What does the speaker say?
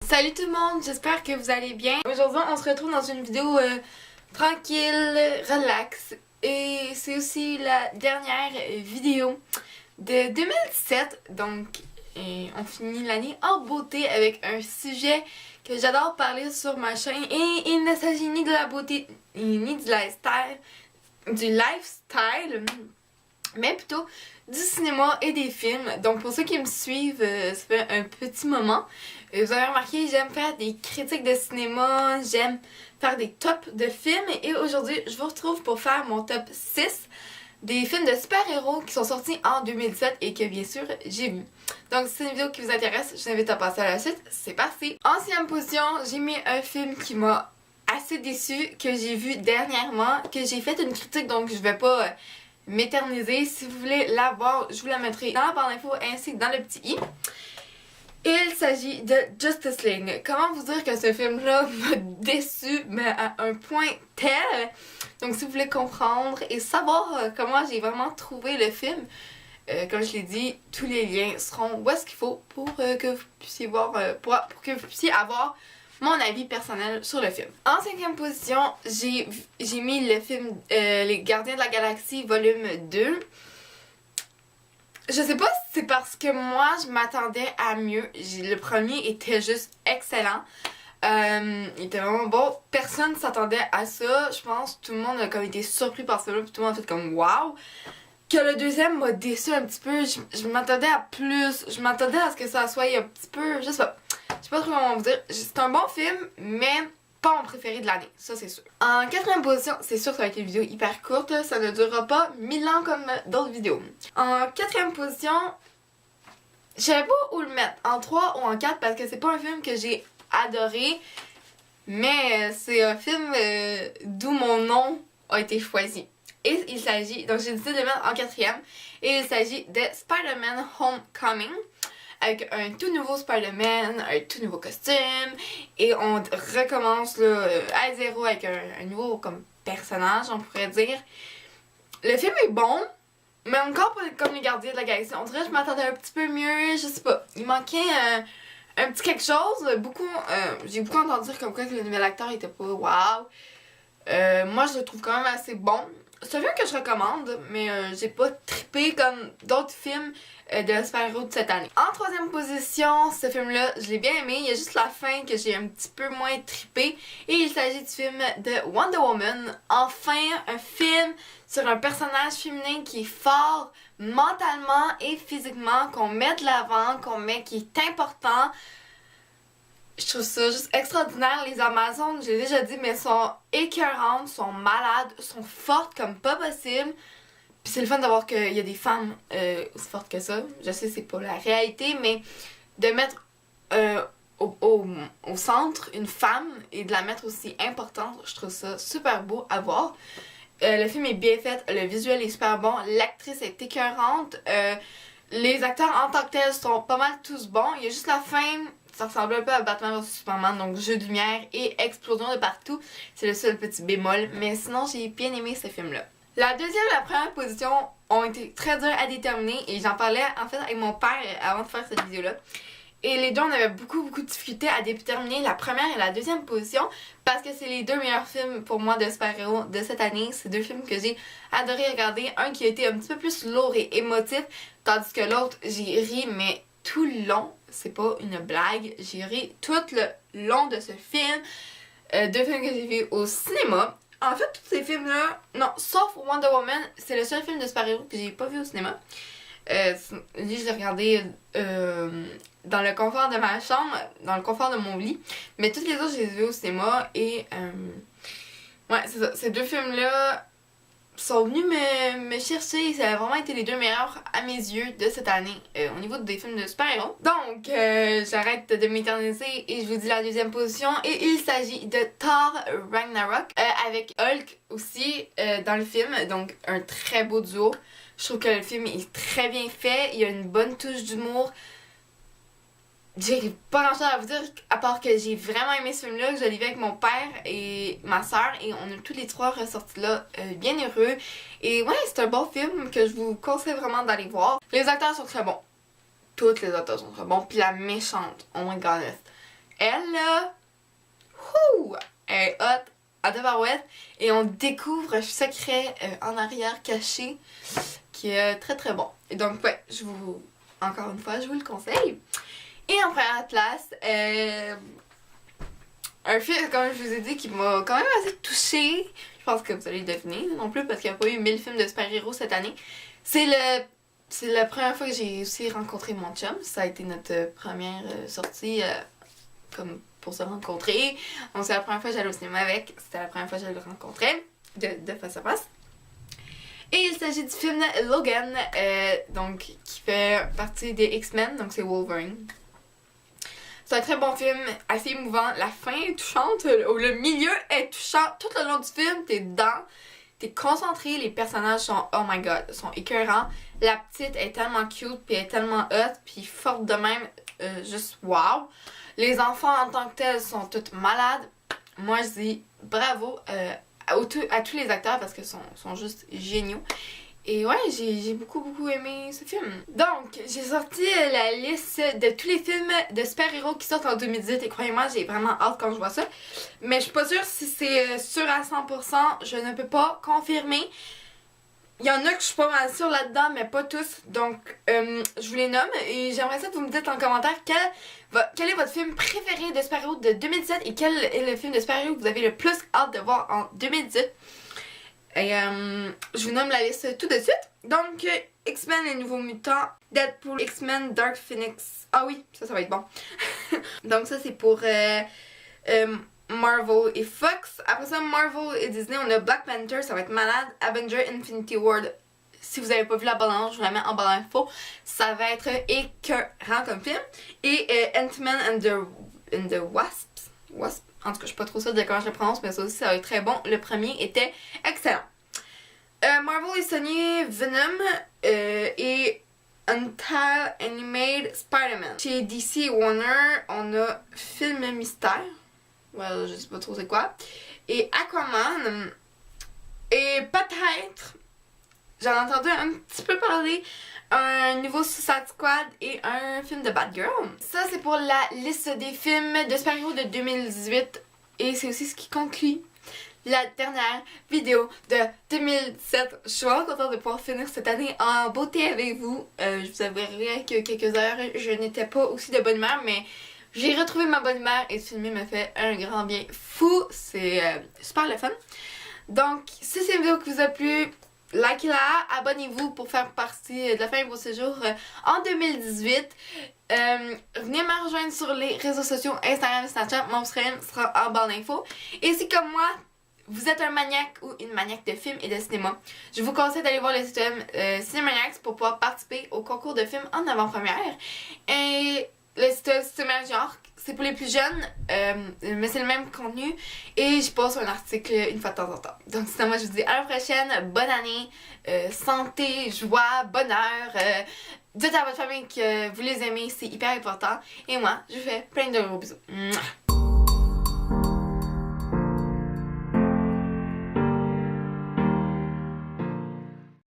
Salut tout le monde, j'espère que vous allez bien. Aujourd'hui on se retrouve dans une vidéo tranquille, relax. Et c'est aussi la dernière vidéo de 2017. Donc on finit l'année en beauté avec un sujet que j'adore parler sur ma chaîne. Et il ne s'agit ni de la beauté ni du lifestyle, mais plutôt du cinéma et des films. Donc pour ceux qui me suivent, ça fait un petit moment. Vous avez remarqué, j'aime faire des critiques de cinéma, j'aime faire des tops de films. Et aujourd'hui, je vous retrouve pour faire mon top 6 des films de super-héros qui sont sortis en 2017 et que bien sûr j'ai vu. Donc si c'est une vidéo qui vous intéresse, je vous invite à passer à la suite. C'est parti! En 6e position, j'ai mis un film qui m'a assez déçue, que j'ai vu dernièrement, que j'ai fait une critique, donc je vais pas m'éterniser. Si vous voulez la voir, je vous la mettrai dans la barre d'infos ainsi que dans le petit i. Il s'agit de Justice League. Comment vous dire que ce film-là m'a déçu, mais à un point tel. Donc si vous voulez comprendre et savoir comment j'ai vraiment trouvé le film, comme je l'ai dit, tous les liens seront où est-ce qu'il faut pour que vous puissiez voir, pour que vous puissiez avoir mon avis personnel sur le film. En 5e position, j'ai mis le film Les Gardiens de la Galaxie volume 2. Je sais pas si c'est parce que moi je m'attendais à mieux. Le premier était juste excellent. Il était vraiment bon. Personne s'attendait à ça. Je pense que tout le monde a comme été surpris par ça. Puis tout le monde a fait comme wow. Que le deuxième m'a déçu un petit peu. Je m'attendais à plus. Je m'attendais à ce que ça soit un petit peu. Je sais pas. Je sais pas trop comment vous dire. C'est un bon film, mais pas mon préféré de l'année, ça c'est sûr. En 4e position, c'est sûr que ça va être une vidéo hyper courte, ça ne durera pas 1000 ans comme d'autres vidéos. En 4e position, je savais pas où le mettre, en 3 ou en 4, parce que c'est pas un film que j'ai adoré, mais c'est un film d'où mon nom a été choisi. Et il s'agit, donc j'ai décidé de le mettre en 4e, et il s'agit de Spider-Man Homecoming. Avec un tout nouveau Spider-Man, un tout nouveau costume, et on recommence là, à zéro avec un nouveau comme personnage, on pourrait dire. Le film est bon, mais encore pas comme les Gardiens de la Galaxie. On dirait que je m'attendais un petit peu mieux, je sais pas. Il manquait un petit quelque chose. J'ai beaucoup entendu dire comme quoi que le nouvel acteur était pas wow. Moi je le trouve quand même assez bon. C'est un film que je recommande, mais j'ai pas trippé comme d'autres films de super-héros de cette année. En 3e position, ce film-là, je l'ai bien aimé. Il y a juste la fin que j'ai un petit peu moins trippé. Et il s'agit du film de Wonder Woman. Enfin, un film sur un personnage féminin qui est fort mentalement et physiquement, qu'on met de l'avant, qui est important. Je trouve ça juste extraordinaire. Les Amazones, j'ai déjà dit, mais sont écœurantes, sont malades, sont fortes comme pas possible. Puis c'est le fun d'avoir qu'il y a des femmes aussi fortes que ça. Je sais c'est pas la réalité, mais de mettre au centre une femme et de la mettre aussi importante, je trouve ça super beau à voir. Le film est bien fait, le visuel est super bon, l'actrice est écœurante. Les acteurs en tant que tels sont pas mal tous bons. Il y a juste la fin. Ça ressemble un peu à Batman vs Superman, donc jeu de lumière et explosion de partout. C'est le seul petit bémol, mais sinon j'ai bien aimé ce film-là. La deuxième et la première position ont été très dures à déterminer et j'en parlais en fait avec mon père avant de faire cette vidéo-là. Et les deux, on avait beaucoup de difficultés à déterminer la première et la deuxième position parce que c'est les deux meilleurs films pour moi de super-héros de cette année. C'est deux films que j'ai adoré regarder. Un qui a été un petit peu plus lourd et émotif, tandis que l'autre, j'ai ri, mais tout le long, c'est pas une blague, j'ai ri tout le long de ce film. Deux films que j'ai vus au cinéma. En fait, tous ces films-là, non, sauf Wonder Woman, c'est le seul film de super-héros que j'ai pas vu au cinéma. Lui, je l'ai regardé dans le confort de ma chambre, dans le confort de mon lit. Mais tous les autres, je les ai vus au cinéma et ouais, c'est ça. Ces deux films-là sont venus me chercher. Ça a vraiment été les deux meilleurs à mes yeux de cette année au niveau des films de super-héros. Donc, j'arrête de m'éterniser et je vous dis la deuxième position. Et il s'agit de Thor Ragnarok avec Hulk aussi dans le film. Donc, un très beau duo. Je trouve que le film est très bien fait. Il y a une bonne touche d'humour. J'ai pas grand chose à vous dire à part que j'ai vraiment aimé ce film-là, que je l'ai vu avec mon père et ma soeur et on a tous les trois ressortis là bien heureux. Et ouais, c'est un bon film que je vous conseille vraiment d'aller voir. Les acteurs sont très bons. Tous les acteurs sont très bons. Puis la méchante, oh my god, Elle, là, elle est hot à tabarouette et on découvre un secret en arrière caché qui est très très bon. Et donc, ouais, encore une fois, je vous le conseille. Et en première place, un film, comme je vous ai dit, qui m'a quand même assez touchée. Je pense que vous allez le deviner non plus parce qu'il n'y a pas eu 1000 films de super-héros cette année. C'est la première fois que j'ai aussi rencontré mon chum. Ça a été notre première sortie comme pour se rencontrer. Donc c'est la première fois que j'allais au cinéma avec. C'était la première fois que je le rencontrais de face à face. Et il s'agit du film Logan, donc qui fait partie des X-Men, donc c'est Wolverine. C'est un très bon film, assez émouvant. La fin est touchante, le milieu est touchant. Tout le long du film, t'es dedans, t'es concentré, les personnages sont, oh my god, sont écœurants. La petite est tellement cute, puis elle est tellement hot, puis forte de même, juste wow. Les enfants en tant que tels sont tous malades. Moi je dis bravo à tous les acteurs parce qu'ils sont juste géniaux. Et ouais, j'ai beaucoup aimé ce film. Donc, j'ai sorti la liste de tous les films de super-héros qui sortent en 2018 et croyez-moi, j'ai vraiment hâte quand je vois ça. Mais je suis pas sûre si c'est sûr à 100%, je ne peux pas confirmer. Il y en a que je suis pas mal sûre là-dedans, mais pas tous. Donc, je vous les nomme et j'aimerais ça que vous me dites en commentaire quel est votre film préféré de super-héros de 2017 et quel est le film de super-héros que vous avez le plus hâte de voir en 2018. Et je vous nomme la liste tout de suite. Donc, X-Men les Nouveaux Mutants, Deadpool, X-Men Dark Phoenix. Ah oui, ça va être bon. Donc ça c'est pour Marvel et Fox. Après ça, Marvel et Disney, on a Black Panther, ça va être malade. Avenger Infinity War. Si vous avez pas vu la bande-annonce, je vous la mets en barre d'infos. Ça va être écœurant comme film. Et Ant-Man and the Wasps. En tout cas, je suis pas trop sûre de comment je le prononce, mais ça aussi, ça va être très bon. Le premier était excellent. Marvel et Sony, Venom et Untitled Animated Spider-Man. Chez DC et Warner, on a Film Mystère. Well, je sais pas trop c'est quoi. Et Aquaman. Et peut-être, j'en ai entendu un petit peu parler, un nouveau Suicide Squad et un film de Batgirl. Ça, c'est pour la liste des films de super-héros de 2018. Et c'est aussi ce qui conclut la dernière vidéo de 2017. Je suis vraiment contente de pouvoir finir cette année en beauté avec vous. Je vous avouerai que quelques heures, je n'étais pas aussi de bonne humeur, mais j'ai retrouvé ma bonne humeur et ce film m'a fait un grand bien fou. C'est super le fun. Donc, si c'est une vidéo qui vous a plu, likez-la, abonnez-vous pour faire partie de la fin de vos séjours en 2018. Venez me rejoindre sur les réseaux sociaux Instagram et Snapchat. Mon Instagram sera en barre d'infos. Et si comme moi, vous êtes un maniaque ou une maniaque de films et de cinéma, je vous conseille d'aller voir le site web Cinemaniacs pour pouvoir participer au concours de films en avant-première. Et le site web Cinemaniacs, c'est pour les plus jeunes, mais c'est le même contenu. Et je poste un article une fois de temps en temps. Donc sinon, moi je vous dis à la prochaine, bonne année, santé, joie, bonheur. Dites à votre famille que vous les aimez, c'est hyper important. Et moi, je vous fais plein de gros bisous. Mouah.